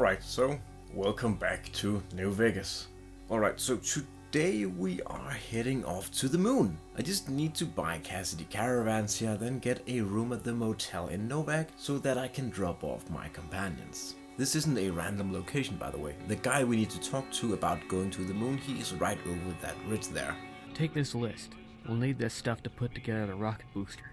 Alright, so welcome back to New Vegas. Alright, so today we are heading off to the moon. I just need to buy Cassidy caravans here, then get a room at the motel in Novak so that I can drop off my companions. This isn't a random location, by the way. The guy we need to talk to about going to the moon, he is right over that ridge there. Take this list. We'll need this stuff to put together the rocket booster.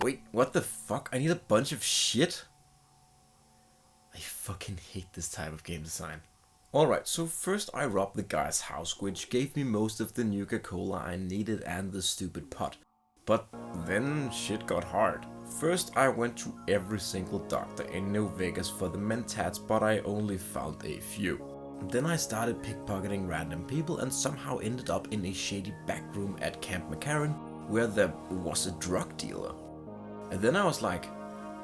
Wait, what the fuck? I need a bunch of shit? I fucking hate this type of game design. Alright, so first I robbed the guy's house, which gave me most of the Nuka-Cola I needed and the stupid pot. But then shit got hard. First I went to every single doctor in New Vegas for the mentats, but I only found a few. Then I started pickpocketing random people and somehow ended up in a shady back room at Camp McCarran where there was a drug dealer. And then I was like,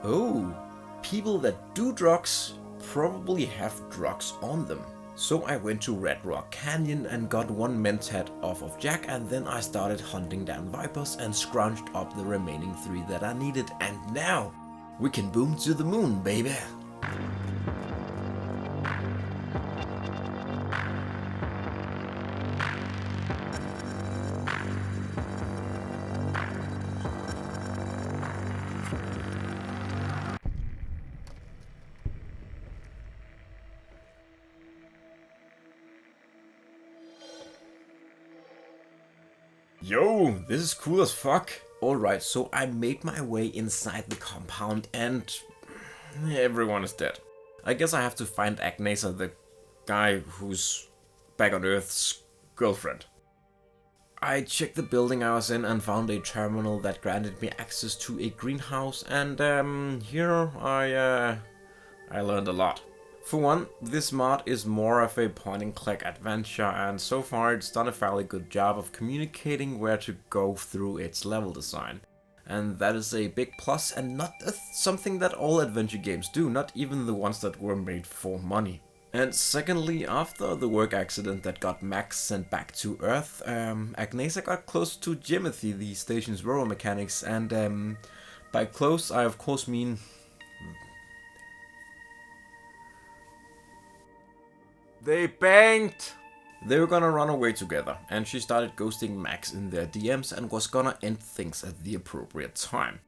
oh, people that do drugs probably have drugs on them. So I went to Red Rock Canyon and got one mentat off of Jack, and then I started hunting down Vipers and scrounged up the remaining 3 that I needed, and now we can boom to the moon, baby. Yo, this is cool as fuck. Alright, so I made my way inside the compound and everyone is dead. I guess I have to find Agnesa, the guy who's back on Earth's girlfriend. I checked the building I was in and found a terminal that granted me access to a greenhouse, and here I learned a lot. For one, this mod is more of a point-and-click adventure, and so far it's done a fairly good job of communicating where to go through its level design. And that is a big plus, and not something that all adventure games do, not even the ones that were made for money. And secondly, after the work accident that got Max sent back to Earth, Agnesa got close to Jimothy, the station's rover mechanics, and by close I of course mean they banged! They were gonna run away together, and she started ghosting Max in their DMs and was gonna end things at the appropriate time.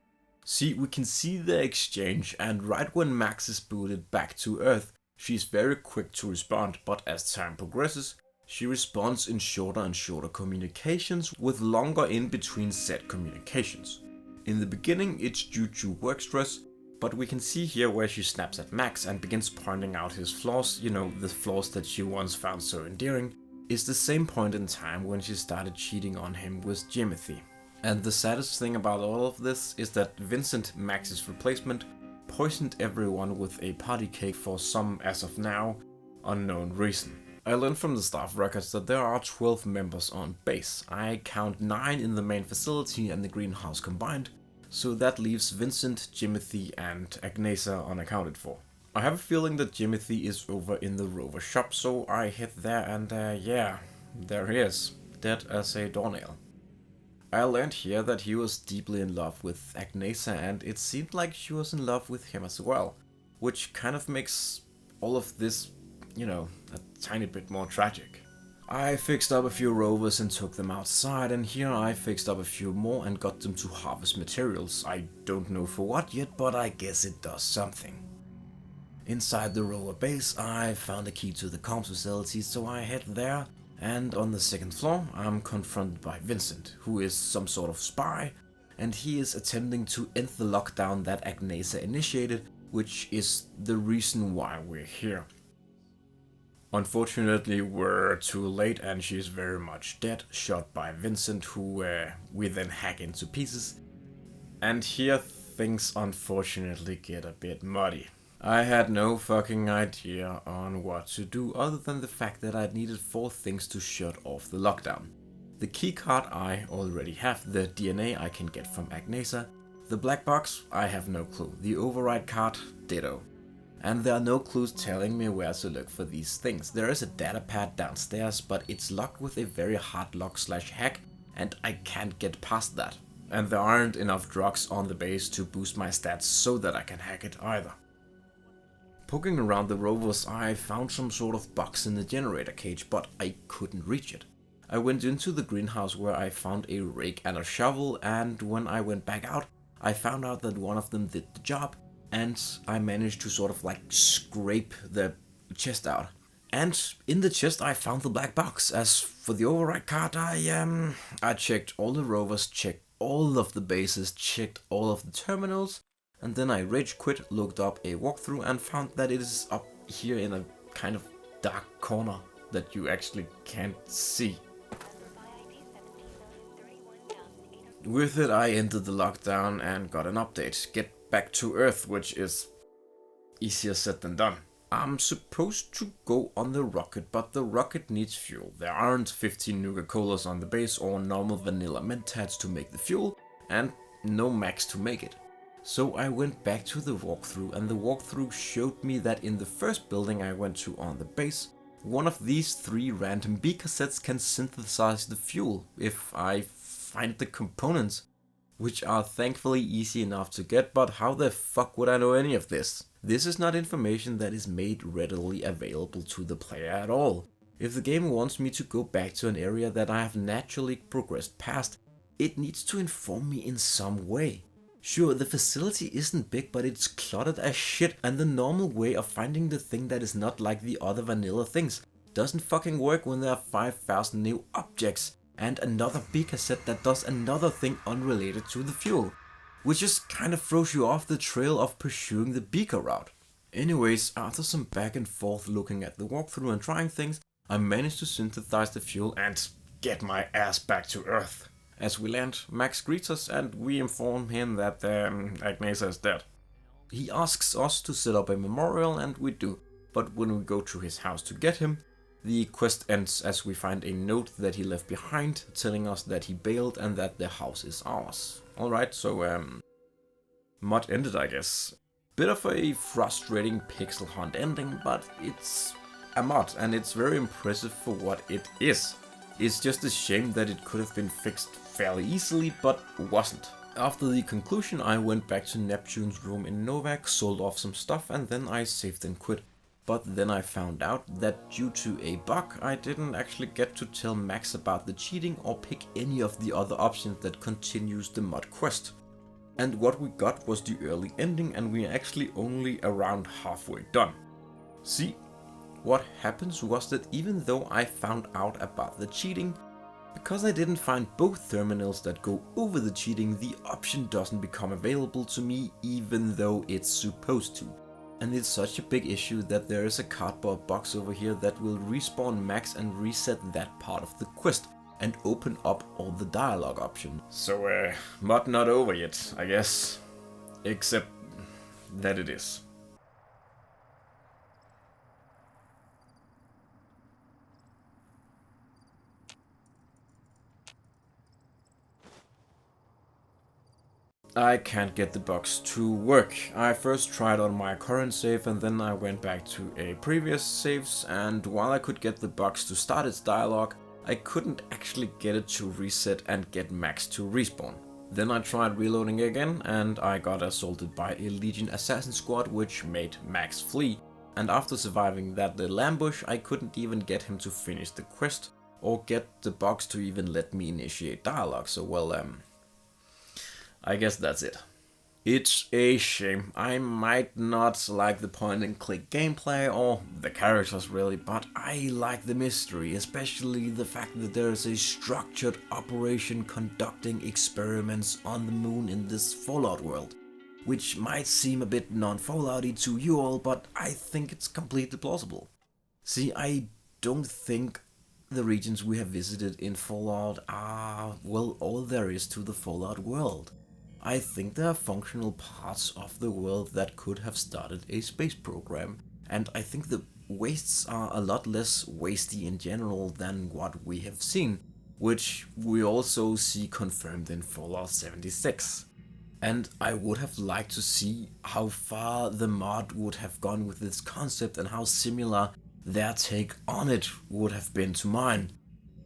See, we can see the exchange, and right when Max is booted back to Earth, she's very quick to respond, but as time progresses, she responds in shorter and shorter communications with longer in between said communications. In the beginning, it's due to work stress, but we can see here where she snaps at Max and begins pointing out his flaws, you know, the flaws that she once found so endearing, is the same point in time when she started cheating on him with Jimothy. And the saddest thing about all of this is that Vincent, Max's replacement, poisoned everyone with a party cake for some, as of now, unknown reason. I learned from the staff records that there are 12 members on base. I count 9 in the main facility and the greenhouse combined, so that leaves Vincent, Jimothy, and Agnesa unaccounted for. I have a feeling that Jimothy is over in the rover shop, so I hit there and yeah, there he is, dead as a doornail. I learned here that he was deeply in love with Agnesa, and it seemed like she was in love with him as well, which kind of makes all of this, you know, a tiny bit more tragic. I fixed up a few rovers and took them outside, and here I fixed up a few more and got them to harvest materials. I don't know for what yet, but I guess it does something. Inside the rover base I found a key to the comms facility, so I head there, and on the 2nd floor I'm confronted by Vincent, who is some sort of spy, and he is attempting to end the lockdown that Agnesa initiated, which is the reason why we're here. Unfortunately, we're too late and she's very much dead, shot by Vincent, who we then hack into pieces. And here things unfortunately get a bit muddy. I had no fucking idea on what to do other than the fact that I needed 4 things to shut off the lockdown. The keycard I already have, the DNA I can get from Agnesa, the black box I have no clue, the override card, ditto. And there are no clues telling me where to look for these things. There is a data pad downstairs, but it's locked with a very hard lock/hack, and I can't get past that. And there aren't enough drugs on the base to boost my stats so that I can hack it either. Poking around the rovers, I found some sort of box in the generator cage, but I couldn't reach it. I went into the greenhouse where I found a rake and a shovel, and when I went back out, I found out that one of them did the job, and I managed to sort of like scrape the chest out. And in the chest I found the black box. As for the override card, I checked all the rovers, checked all of the bases, checked all of the terminals, and then I rage quit, looked up a walkthrough, and found that it is up here in a kind of dark corner that you actually can't see. With it, I entered the lockdown and got an update. Get back to Earth, which is easier said than done. I'm supposed to go on the rocket, but the rocket needs fuel. There aren't 15 Nuka-Colas on the base or normal vanilla Mentats to make the fuel, and no Max to make it. So I went back to the walkthrough, and the walkthrough showed me that in the first building I went to on the base, one of these 3 random B cassettes can synthesize the fuel if I find the components, which are thankfully easy enough to get, but how the fuck would I know any of this? This is not information that is made readily available to the player at all. If the game wants me to go back to an area that I have naturally progressed past, it needs to inform me in some way. Sure, the facility isn't big, but it's cluttered as shit, and the normal way of finding the thing that is not like the other vanilla things doesn't fucking work when there are 5,000 new objects and another B cassette that does another thing unrelated to the fuel, which just kind of throws you off the trail of pursuing the beaker route. Anyways, after some back and forth looking at the walkthrough and trying things, I managed to synthesize the fuel and get my ass back to Earth. As we land, Max greets us and we inform him that Agnesa is dead. He asks us to set up a memorial and we do, but when we go to his house to get him, the quest ends as we find a note that he left behind telling us that he bailed and that the house is ours. Alright, so mod ended, I guess. Bit of a frustrating pixel hunt ending, but it's a mod and it's very impressive for what it is. It's just a shame that it could have been fixed fairly easily, but wasn't. After the conclusion, I went back to Neptune's room in Novak, sold off some stuff, and then I saved and quit. But then I found out that due to a bug, I didn't actually get to tell Max about the cheating or pick any of the other options that continues the mod quest. And what we got was the early ending, and we're actually only around halfway done. See, what happens was that even though I found out about the cheating, because I didn't find both terminals that go over the cheating, the option doesn't become available to me even though it's supposed to. And it's such a big issue that there is a cardboard box over here that will respawn Max and reset that part of the quest and open up all the dialogue options. So mod not over yet, I guess. Except that it is. I can't get the box to work. I first tried on my current save and then I went back to a previous saves, and while I could get the box to start its dialogue, I couldn't actually get it to reset and get Max to respawn. Then I tried reloading again and I got assaulted by a Legion assassin squad, which made Max flee, and after surviving that little ambush I couldn't even get him to finish the quest or get the box to even let me initiate dialogue, so well, I guess that's it. It's a shame. I might not like the point and click gameplay or the characters really, but I like the mystery, especially the fact that there is a structured operation conducting experiments on the moon in this Fallout world, which might seem a bit non-Fallouty to you all, but I think it's completely plausible. See, I don't think the regions we have visited in Fallout are, well, all there is to the Fallout world. I think there are functional parts of the world that could have started a space program, and I think the wastes are a lot less wasty in general than what we have seen, which we also see confirmed in Fallout 76. And I would have liked to see how far the mod would have gone with this concept and how similar their take on it would have been to mine.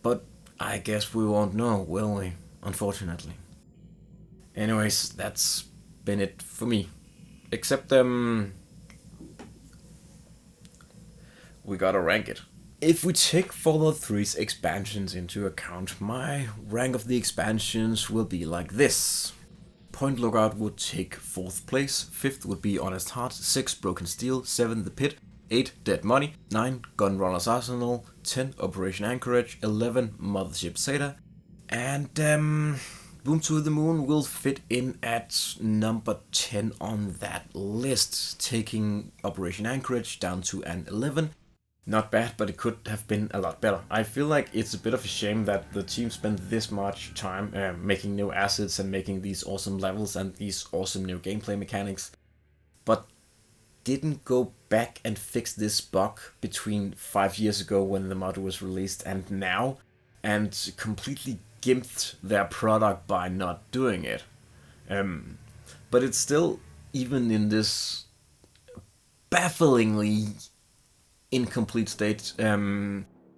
But I guess we won't know, will we? Unfortunately. Anyways, that's been it for me. Except, we gotta rank it. If we take Fallout 3's expansions into account, my rank of the expansions will be like this. Point Lookout would take 4th place, 5th would be Honest Heart, 6 Broken Steel, 7 The Pit, 8 Dead Money, 9 Gunrunner's Arsenal, 10 Operation Anchorage, 11 Mothership Zeta, and Boom to the Moon will fit in at number 10 on that list, taking Operation Anchorage down to an 11. Not bad, but it could have been a lot better. I feel like it's a bit of a shame that the team spent this much time making new assets and making these awesome levels and these awesome new gameplay mechanics, but didn't go back and fix this bug between 5 years ago when the mod was released and now, and completely gimped their product by not doing it. But it's still, even in this bafflingly incomplete state,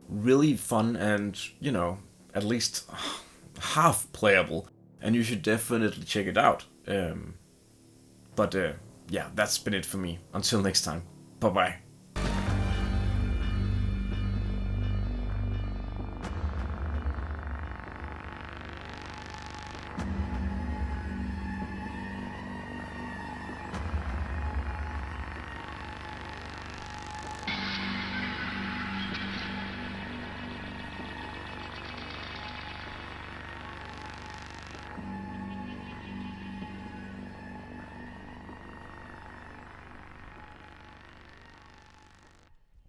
really fun and, you know, at least half playable, and you should definitely check it out. But yeah, that's been it for me. Until next time, bye bye.